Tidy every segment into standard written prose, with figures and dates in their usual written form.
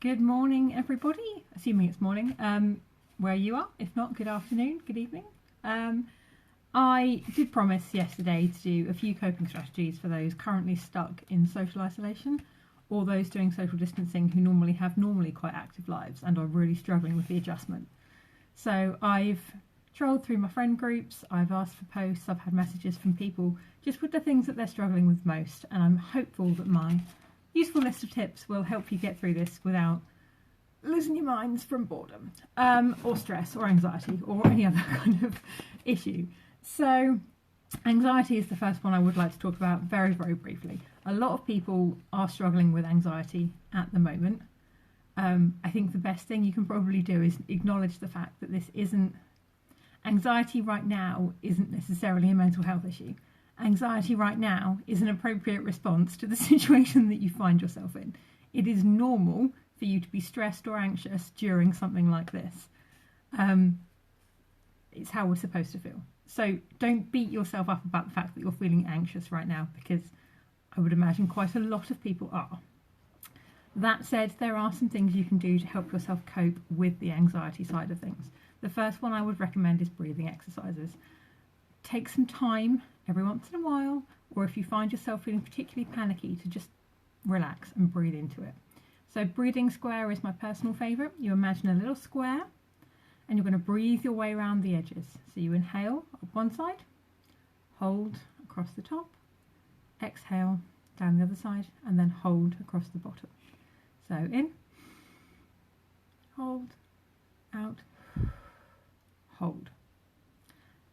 Good morning, everybody. Assuming it's morning, where you are. If not, good afternoon, good evening. I did promise yesterday to do a few coping strategies for those currently stuck in social isolation or those doing social distancing who normally have quite active lives and are really struggling with the adjustment. So I've trolled through my friend groups, I've asked for posts, I've had messages from people just with the things that they're struggling with most, and I'm hopeful that my useful list of tips will help you get through this without losing your minds from boredom or stress or anxiety or any other kind of issue. So anxiety is the first one I would like to talk about very, very briefly. A lot of people are struggling with anxiety at the moment. I think the best thing you can probably do is acknowledge the fact that anxiety right now isn't necessarily a mental health issue. Anxiety right now is an appropriate response to the situation that you find yourself in. It is normal for you to be stressed or anxious during something like this. It's how we're supposed to feel. So don't beat yourself up about the fact that you're feeling anxious right now, because I would imagine quite a lot of people are. That said, there are some things you can do to help yourself cope with the anxiety side of things. The first one I would recommend is breathing exercises. Take some time every once in a while, or if you find yourself feeling particularly panicky, to just relax and breathe into it. So breathing square is my personal favourite. You imagine a little square and you're going to breathe your way around the edges. So you inhale up one side, hold across the top, exhale down the other side, and then hold across the bottom. So in, hold, out, hold.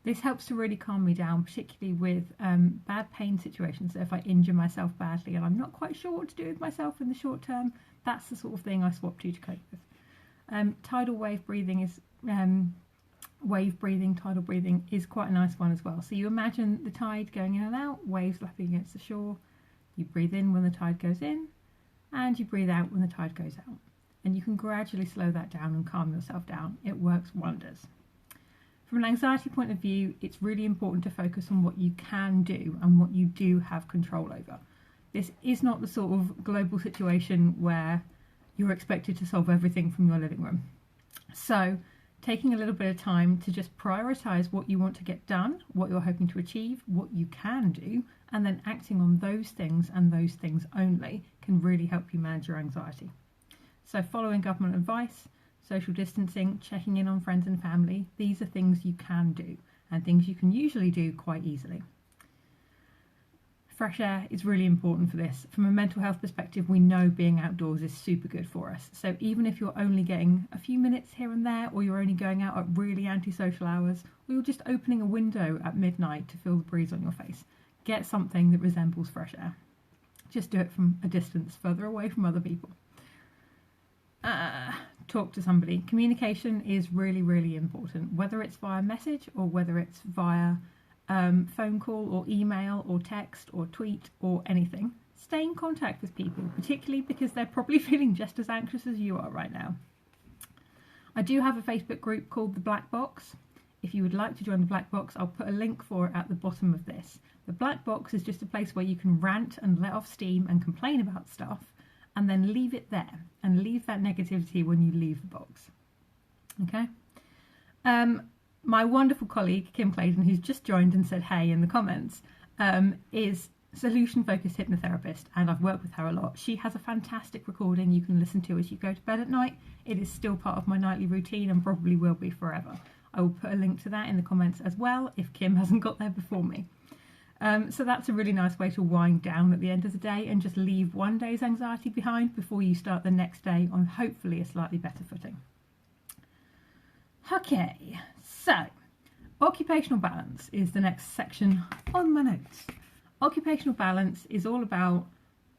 This helps to really calm me down, particularly with bad pain situations. So if I injure myself badly and I'm not quite sure what to do with myself in the short term, that's the sort of thing I swap to cope with. Tidal wave breathing is tidal breathing is quite a nice one as well. So you imagine the tide going in and out, waves lapping against the shore. You breathe in when the tide goes in, and you breathe out when the tide goes out. And you can gradually slow that down and calm yourself down. It works wonders. From an anxiety point of view, it's really important to focus on what you can do and what you do have control over. This is not the sort of global situation where you're expected to solve everything from your living room. So taking a little bit of time to just prioritise what you want to get done, what you're hoping to achieve, what you can do, and then acting on those things and those things only can really help you manage your anxiety. So following government advice, social distancing, checking in on friends and family, these are things you can do and things you can usually do quite easily. Fresh air is really important for this. From a mental health perspective, we know being outdoors is super good for us. So even if you're only getting a few minutes here and there, or you're only going out at really antisocial hours, or you're just opening a window at midnight to feel the breeze on your face, get something that resembles fresh air. Just do it from a distance, further away from other people. Talk to somebody. Communication is really, really important, whether it's via message or whether it's via phone call or email or text or tweet or anything. Stay in contact with people, particularly because they're probably feeling just as anxious as you are right now. I do have a Facebook group called The Black Box. If you would like to join the Black Box, I'll put a link for it at the bottom of this. The Black Box is just a place where you can rant and let off steam and complain about stuff, and then leave it there and leave that negativity when you leave the box. Okay? My wonderful colleague, Kim Clayton, who's just joined and said hey in the comments, is solution-focused hypnotherapist, and I've worked with her a lot. She has a fantastic recording you can listen to as you go to bed at night. It is still part of my nightly routine and probably will be forever. I will put a link to that in the comments as well if Kim hasn't got there before me. So that's a really nice way to wind down at the end of the day and just leave one day's anxiety behind before you start the next day on hopefully a slightly better footing. Okay, so occupational balance is the next section on my notes. Occupational balance is all about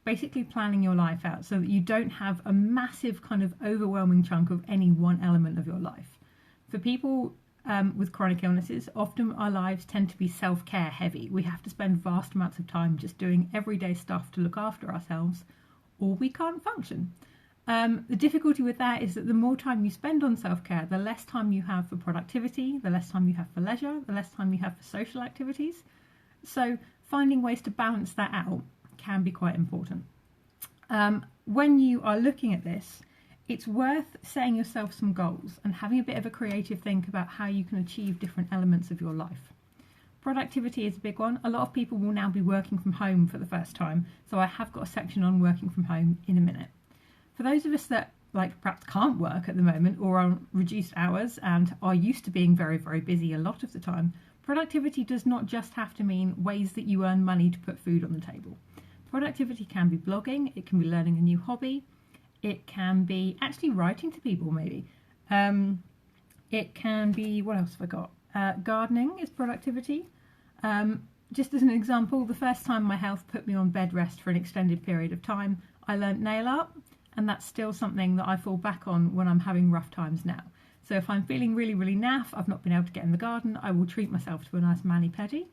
basically planning your life out so that you don't have a massive kind of overwhelming chunk of any one element of your life. For people with chronic illnesses, often our lives tend to be self-care heavy. We have to spend vast amounts of time just doing everyday stuff to look after ourselves, or we can't function. The difficulty with that is that the more time you spend on self-care, the less time you have for productivity, the less time you have for leisure, the less time you have for social activities. So finding ways to balance that out can be quite important. When you are looking at this, it's worth setting yourself some goals and having a bit of a creative think about how you can achieve different elements of your life. Productivity is a big one. A lot of people will now be working from home for the first time, so I have got a section on working from home in a minute. For those of us that perhaps can't work at the moment or are on reduced hours and are used to being very, very busy a lot of the time, productivity does not just have to mean ways that you earn money to put food on the table. Productivity can be blogging, it can be learning a new hobby, it can be actually writing to people maybe. It can be, what else have I got? Gardening is productivity. Just as an example, the first time my health put me on bed rest for an extended period of time, I learnt nail art, and that's still something that I fall back on when I'm having rough times now. So if I'm feeling really, really naff, I've not been able to get in the garden, I will treat myself to a nice mani-pedi,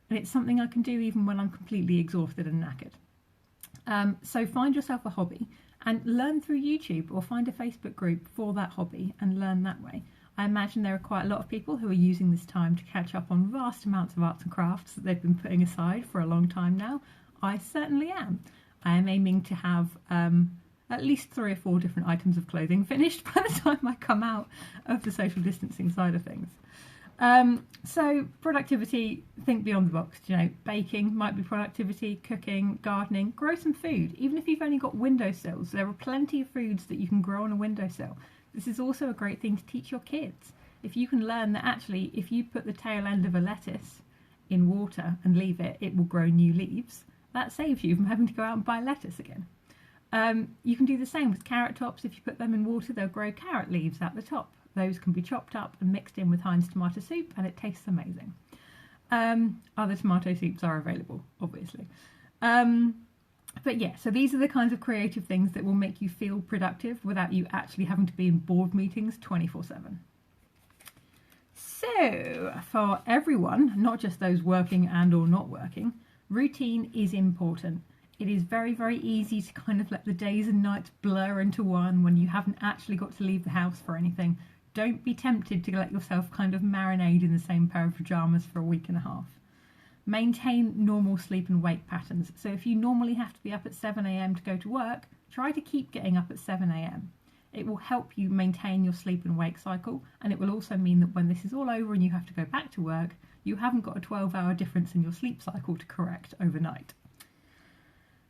and it's something I can do even when I'm completely exhausted and knackered. So find yourself a hobby and learn through YouTube, or find a Facebook group for that hobby and learn that way. I imagine there are quite a lot of people who are using this time to catch up on vast amounts of arts and crafts that they've been putting aside for a long time now. I certainly am. I am aiming to have at least 3 or 4 different items of clothing finished by the time I come out of the social distancing side of things. So productivity, think beyond the box. Baking might be productivity, cooking, gardening, grow some food. Even if you've only got windowsills, there are plenty of foods that you can grow on a windowsill. This is also a great thing to teach your kids. If you can learn that actually, if you put the tail end of a lettuce in water and leave it, it will grow new leaves. That saves you from having to go out and buy lettuce again. You can do the same with carrot tops. If you put them in water, they'll grow carrot leaves at the top. Those can be chopped up and mixed in with Heinz tomato soup, and it tastes amazing. Other tomato soups are available, obviously. But yeah, so these are the kinds of creative things that will make you feel productive without you actually having to be in board meetings 24/7. So for everyone, not just those working and or not working, routine is important. It is very, very easy to kind of let the days and nights blur into one when you haven't actually got to leave the house for anything. Don't be tempted to let yourself kind of marinate in the same pair of pyjamas for a week and a half. Maintain normal sleep and wake patterns. So if you normally have to be up at 7 a.m. to go to work, try to keep getting up at 7 a.m. It will help you maintain your sleep and wake cycle, and it will also mean that when this is all over and you have to go back to work, you haven't got a 12-hour difference in your sleep cycle to correct overnight.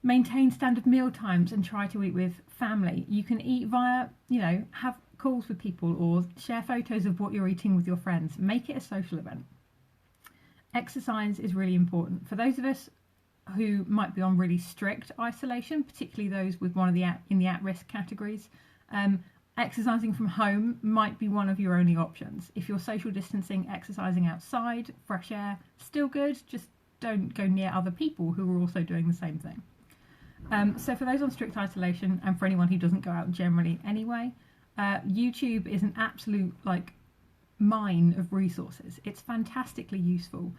Maintain standard meal times and try to eat with family. You can eat via, have calls with people or share photos of what you're eating with your friends. Make it a social event. Exercise is really important. For those of us who might be on really strict isolation, particularly those with one of the at-risk categories, exercising from home might be one of your only options. If you're social distancing, exercising outside, fresh air, still good, just don't go near other people who are also doing the same thing. So for those on strict isolation, and for anyone who doesn't go out generally anyway, YouTube is an absolute mine of resources. It's fantastically useful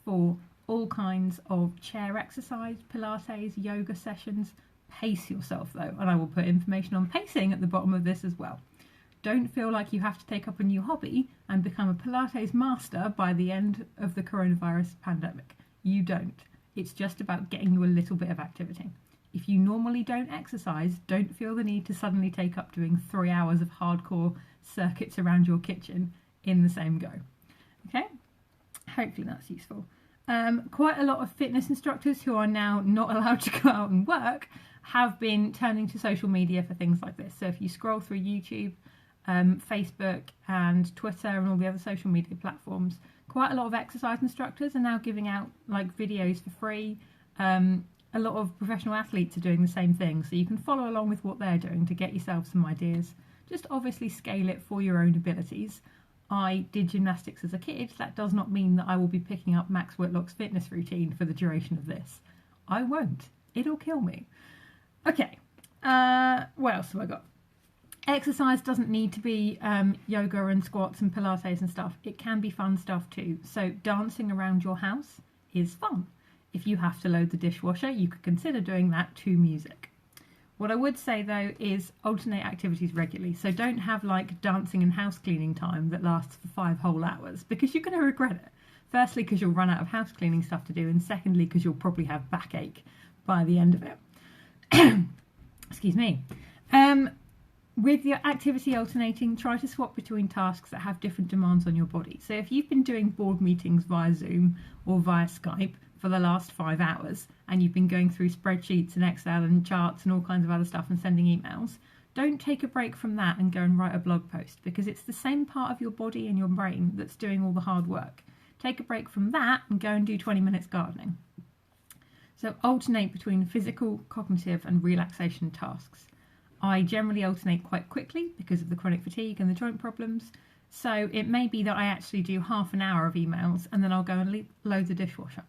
for all kinds of chair exercise, Pilates, yoga sessions. Pace yourself though, and I will put information on pacing at the bottom of this as well. Don't feel like you have to take up a new hobby and become a Pilates master by the end of the coronavirus pandemic. You don't. It's just about getting you a little bit of activity. If you normally don't exercise, don't feel the need to suddenly take up doing 3 hours of hardcore circuits around your kitchen in the same go. Okay? Hopefully that's useful. Quite a lot of fitness instructors who are now not allowed to go out and work have been turning to social media for things like this. So if you scroll through YouTube, Facebook and Twitter and all the other social media platforms, quite a lot of exercise instructors are now giving out videos for free. A lot of professional athletes are doing the same thing, so you can follow along with what they're doing to get yourself some ideas. Just obviously scale it for your own abilities. I did gymnastics as a kid. That does not mean that I will be picking up Max Whitlock's fitness routine for the duration of this. I won't. It'll kill me. Okay, what else have I got? Exercise doesn't need to be yoga and squats and Pilates and stuff. It can be fun stuff too. So dancing around your house is fun. If you have to load the dishwasher, you could consider doing that to music. What I would say though is alternate activities regularly. So don't have dancing and house cleaning time that lasts for 5 whole hours, because you're going to regret it. Firstly, because you'll run out of house cleaning stuff to do, and secondly, because you'll probably have backache by the end of it. Excuse me. With your activity alternating, try to swap between tasks that have different demands on your body. So if you've been doing board meetings via Zoom or via Skype for the last 5 hours, and you've been going through spreadsheets and Excel and charts and all kinds of other stuff and sending emails, don't take a break from that and go and write a blog post, because it's the same part of your body and your brain that's doing all the hard work. Take a break from that and go and do 20 minutes gardening. So alternate between physical, cognitive and relaxation tasks. I generally alternate quite quickly because of the chronic fatigue and the joint problems. So it may be that I actually do half an hour of emails and then I'll go and load the dishwasher.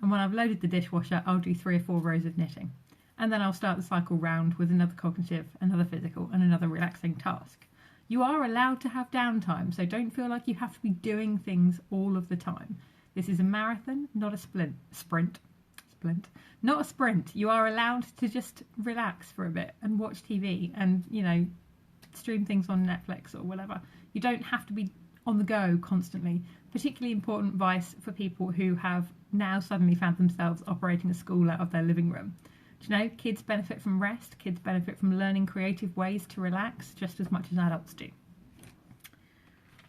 And when I've loaded the dishwasher, I'll do 3 or 4 rows of knitting. And then I'll start the cycle round with another cognitive, another physical and another relaxing task. You are allowed to have downtime, so don't feel like you have to be doing things all of the time. This is a marathon, not a sprint. Not a sprint. You are allowed to just relax for a bit and watch TV and, you know, stream things on Netflix or whatever. You don't have to be on the go constantly. Particularly important advice for people who have now suddenly found themselves operating a school out of their living room. Do you know, kids benefit from rest, kids benefit from learning creative ways to relax just as much as adults do.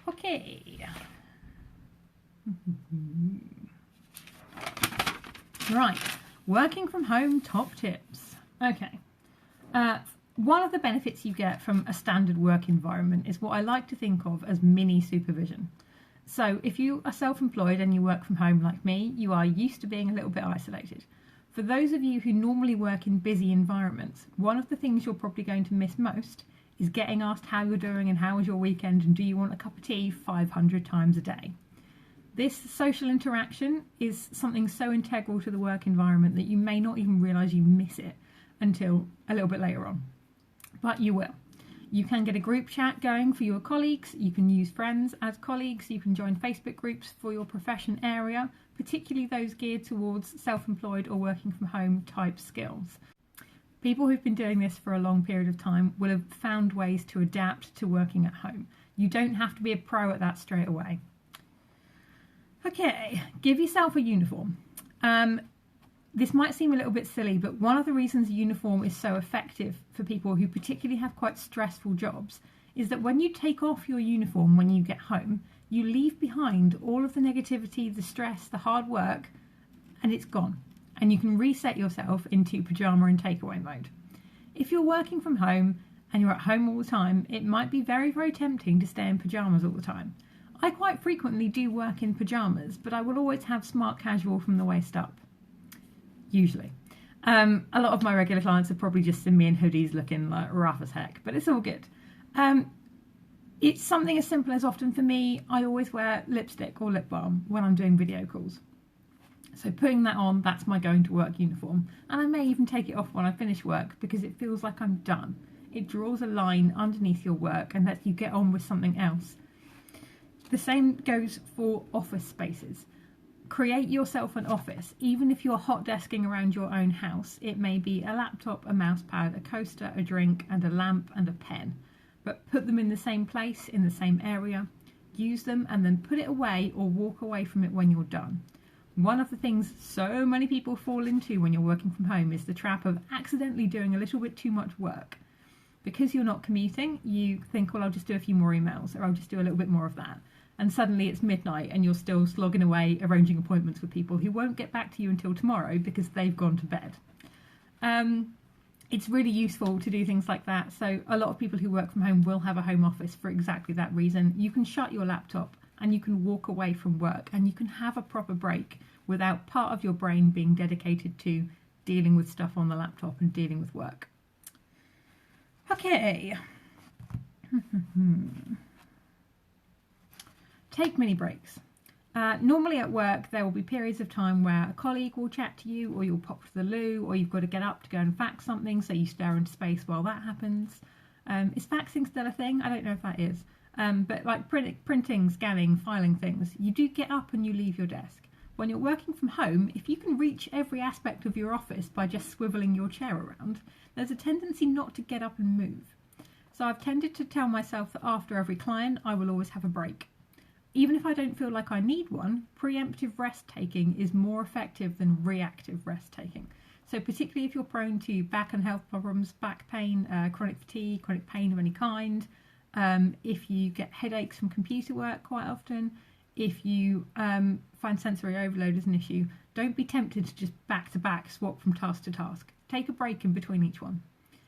Okay. Right, working from home top tips. Okay. One of the benefits you get from a standard work environment is what I like to think of as mini supervision. So if you are self-employed and you work from home like me, you are used to being a little bit isolated. For those of you who normally work in busy environments, one of the things you're probably going to miss most is getting asked how you're doing and how was your weekend and do you want a cup of tea 500 times a day. This social interaction is something so integral to the work environment that you may not even realise you miss it until a little bit later on. But you will. You can get a group chat going for your colleagues, you can use friends as colleagues, you can join Facebook groups for your profession area, particularly those geared towards self-employed or working from home type skills. People who've been doing this for a long period of time will have found ways to adapt to working at home. You don't have to be a pro at that straight away. Okay, give yourself a uniform. This might seem a little bit silly, but one of the reasons a uniform is so effective for people who particularly have quite stressful jobs is that when you take off your uniform when you get home, you leave behind all of the negativity, the stress, the hard work, and it's gone. And you can reset yourself into pyjama and takeaway mode. If you're working from home and you're at home all the time, it might be very, very tempting to stay in pyjamas all the time. I quite frequently do work in pyjamas, but I will always have smart casual from the waist up. Usually. A lot of my regular clients are probably just seen me in hoodies looking like rough as heck, but it's all good. It's something as simple as often for me, I always wear lipstick or lip balm when I'm doing video calls. So putting that on, that's my going to work uniform. And I may even take it off when I finish work because it feels like I'm done. It draws a line underneath your work and lets you get on with something else. The same goes for office spaces. Create yourself an office, even if you're hot desking around your own house. It may be a laptop, a mouse pad, a coaster, a drink and a lamp and a pen. But put them in the same place, in the same area. Use them and then put it away or walk away from it when you're done. One of the things so many people fall into when you're working from home is the trap of accidentally doing a little bit too much work. Because you're not commuting, you think, well, I'll just do a few more emails or I'll just do a little bit more of that. And suddenly it's midnight and you're still slogging away arranging appointments with people who won't get back to you until tomorrow because they've gone to bed. It's really useful to do things like that. So a lot of people who work from home will have a home office for exactly that reason. You can shut your laptop and you can walk away from work and you can have a proper break without part of your brain being dedicated to dealing with stuff on the laptop and dealing with work. Okay. Take mini breaks. Normally at work there will be periods of time where a colleague will chat to you or you'll pop to the loo or you've got to get up to go and fax something, so you stare into space while that happens. Is faxing still a thing? I don't know if that is. But like printing, scanning, filing things, you do get up and you leave your desk. When you're working from home, if you can reach every aspect of your office by just swiveling your chair around, there's a tendency not to get up and move. So I've tended to tell myself that after every client, I will always have a break. Even if I don't feel like I need one, preemptive rest taking is more effective than reactive rest taking. So particularly if you're prone to back and health problems, back pain, chronic fatigue, chronic pain of any kind, if you get headaches from computer work quite often, if you find sensory overload as an issue, don't be tempted to just back to back swap from task to task. Take a break in between each one.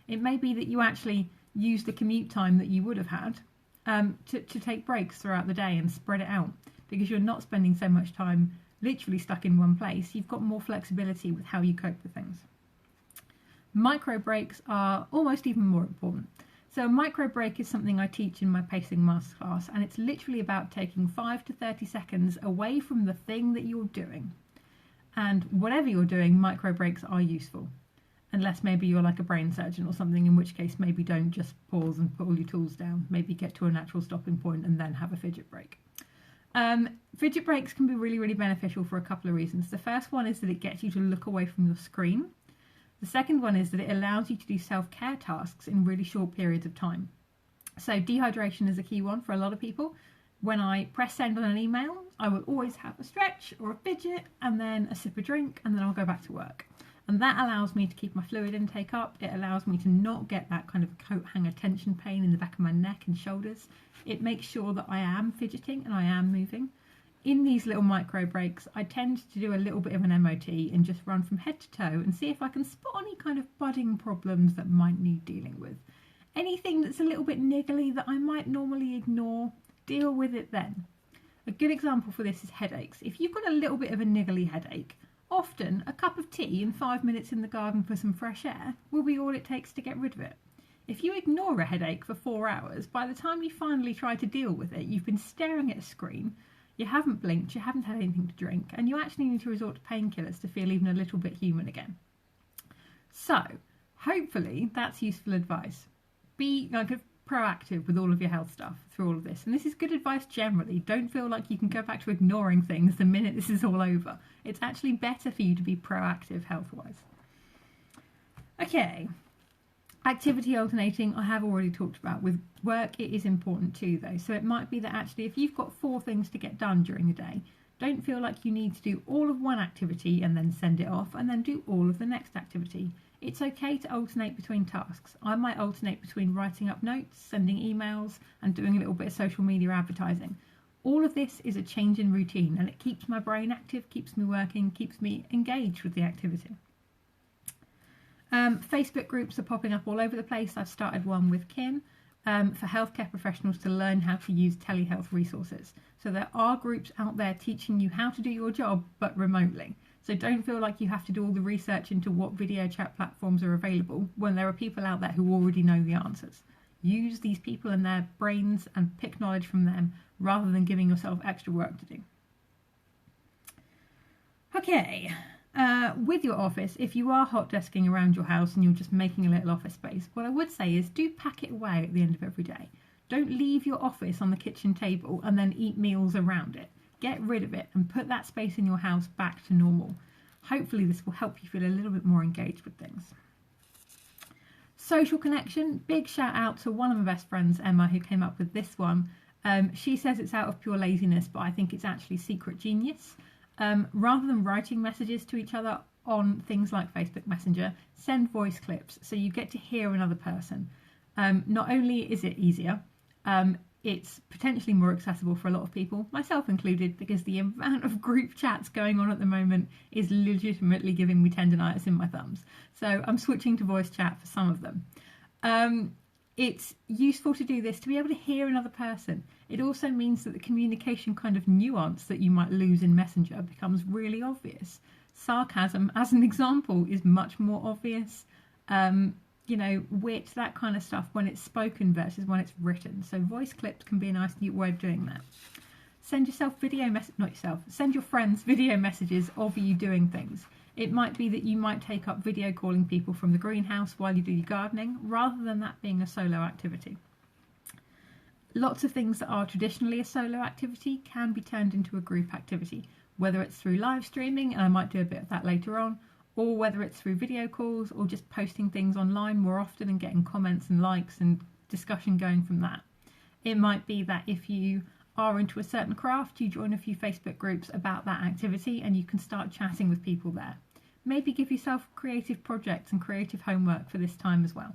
It may be that you actually use the commute time that you would have had to take breaks throughout the day and spread it out, because you're not spending so much time literally stuck in one place. You've got more flexibility with how you cope with things. Micro breaks are almost even more important. So a micro break is something I teach in my pacing masterclass, and it's literally about taking 5 to 30 seconds away from the thing that you're doing. And whatever you're doing, micro breaks are useful. Unless maybe you're like a brain surgeon or something, in which case maybe don't just pause and put all your tools down. Maybe get to a natural stopping point and then have a fidget break. Fidget breaks can be really, really beneficial for a couple of reasons. The first one is that it gets you to look away from your screen. The second one is that it allows you to do self-care tasks in really short periods of time. So dehydration is a key one for a lot of people. When I press send on an email, I will always have a stretch or a fidget and then a sip of drink, and then I'll go back to work. And that allows me to keep my fluid intake up. It allows me to not get that kind of coat hanger tension pain in the back of my neck and shoulders. It makes sure that I am fidgeting and I am moving. In these little micro breaks, I tend to do a little bit of an MOT and just run from head to toe and see if I can spot any kind of budding problems that might need dealing with. Anything that's a little bit niggly that I might normally ignore, deal with it then. A good example for this is headaches. If you've got a little bit of a niggly headache, often a cup of tea and 5 minutes in the garden for some fresh air will be all it takes to get rid of it. If you ignore a headache for 4 hours, by the time you finally try to deal with it, you've been staring at a screen, you haven't blinked, you haven't had anything to drink, and you actually need to resort to painkillers to feel even a little bit human again. So, hopefully that's useful advice. Be proactive with all of your health stuff through all of this. And this is good advice generally. Don't feel like you can go back to ignoring things the minute this is all over. It's actually better for you to be proactive health-wise. Okay. Activity alternating, I have already talked about. With work, it is important too, though. So it might be that actually if you've got 4 things to get done during the day, don't feel like you need to do all of one activity and then send it off and then do all of the next activity. It's okay to alternate between tasks. I might alternate between writing up notes, sending emails, and doing a little bit of social media advertising. All of this is a change in routine, and it keeps my brain active, keeps me working, keeps me engaged with the activity. Facebook groups are popping up all over the place. I've started one with Kim for healthcare professionals to learn how to use telehealth resources. So there are groups out there teaching you how to do your job, but remotely. So don't feel like you have to do all the research into what video chat platforms are available when there are people out there who already know the answers. Use these people and their brains and pick knowledge from them rather than giving yourself extra work to do. Okay. With your office, if you are hot desking around your house and you're just making a little office space, what I would say is do pack it away at the end of every day. Don't leave your office on the kitchen table and then eat meals around it. Get rid of it and put that space in your house back to normal. Hopefully this will help you feel a little bit more engaged with things. Social connection, big shout out to one of my best friends, Emma, who came up with this one. She says it's out of pure laziness, but I think it's actually secret genius. Rather than writing messages to each other on things like Facebook Messenger, send voice clips so you get to hear another person. Not only is it easier, it's potentially more accessible for a lot of people, myself included, because the amount of group chats going on at the moment is legitimately giving me tendinitis in my thumbs. So I'm switching to voice chat for some of them. It's useful to do this to be able to hear another person. It also means that the communication kind of nuance that you might lose in Messenger becomes really obvious. Sarcasm, as an example, is much more obvious. Wit, that kind of stuff when it's spoken versus when it's written. So voice clips can be a nice neat way of doing that. Send yourself send your friends video messages of you doing things. It might be that you might take up video calling people from the greenhouse while you do your gardening, rather than that being a solo activity. Lots of things that are traditionally a solo activity can be turned into a group activity, whether it's through live streaming, and I might do a bit of that later on, or whether it's through video calls or just posting things online more often and getting comments and likes and discussion going from that. It might be that if you are into a certain craft, you join a few Facebook groups about that activity and you can start chatting with people there. maybe give yourself creative projects and creative homework for this time as well.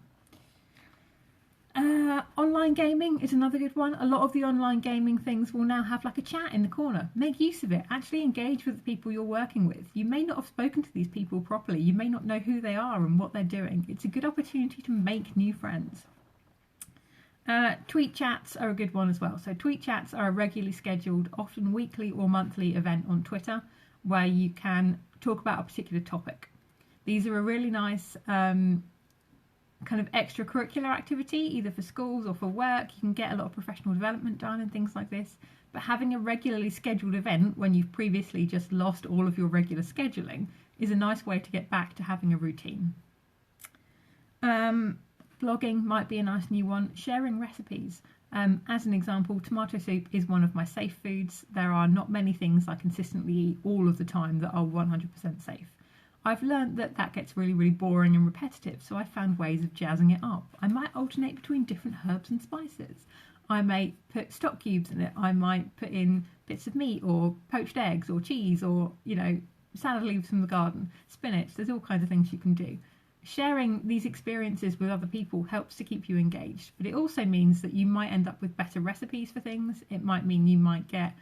Online gaming is another good one. A lot of the online gaming things will now have like a chat in the corner. Make use of it. Actually engage with the people you're working with. You may not have spoken to these people properly. You may not know who they are and what they're doing. It's a good opportunity to make new friends. Tweet chats are a good one as well. So tweet chats are a regularly scheduled, often weekly or monthly event on Twitter where you can talk about a particular topic. These are a really nice kind of extracurricular activity, either for schools or for work. You can get a lot of professional development done and things like this. But having a regularly scheduled event when you've previously just lost all of your regular scheduling is a nice way to get back to having a routine. Blogging might be a nice new one. Sharing recipes. As an example, tomato soup is one of my safe foods. There are not many things I consistently eat all of the time that are 100% safe. I've learned that that gets really, really boring and repetitive, so I found ways of jazzing it up. I might alternate between different herbs and spices. I may put stock cubes in it. I might put in bits of meat or poached eggs or cheese or, you know, salad leaves from the garden, spinach. There's all kinds of things you can do. Sharing these experiences with other people helps to keep you engaged, but it also means that you might end up with better recipes for things. It might mean you might get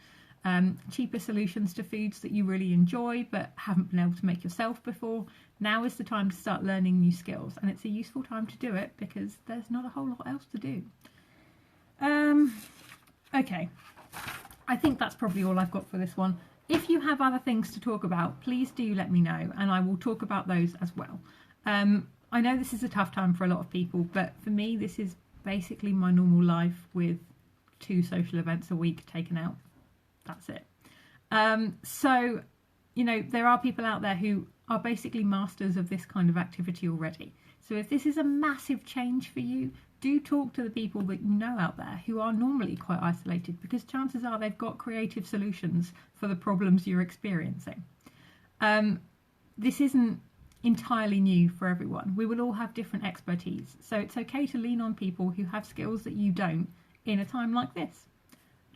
cheaper solutions to foods that you really enjoy but haven't been able to make yourself before. Now is the time to start learning new skills, and it's a useful time to do it because there's not a whole lot else to do. Okay, I think that's probably all I've got for this one. If you have other things to talk about, please do let me know and I will talk about those as well. I know this is a tough time for a lot of people, but for me this is basically my normal life with 2 social events a week taken out. That's it. So, you know, there are people out there who are basically masters of this kind of activity already. So if this is a massive change for you, do talk to the people that you know out there who are normally quite isolated, because chances are they've got creative solutions for the problems you're experiencing. This isn't entirely new for everyone. We will all have different expertise. So it's okay to lean on people who have skills that you don't in a time like this.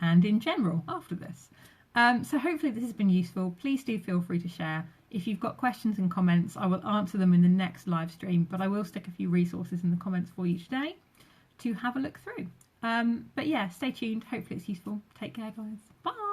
And in general after this. So hopefully this has been useful. Please do feel free to share. If you've got questions and comments, I will answer them in the next live stream, but I will stick a few resources in the comments for you today to have a look through. But yeah, stay tuned. Hopefully it's useful. Take care, guys. Bye.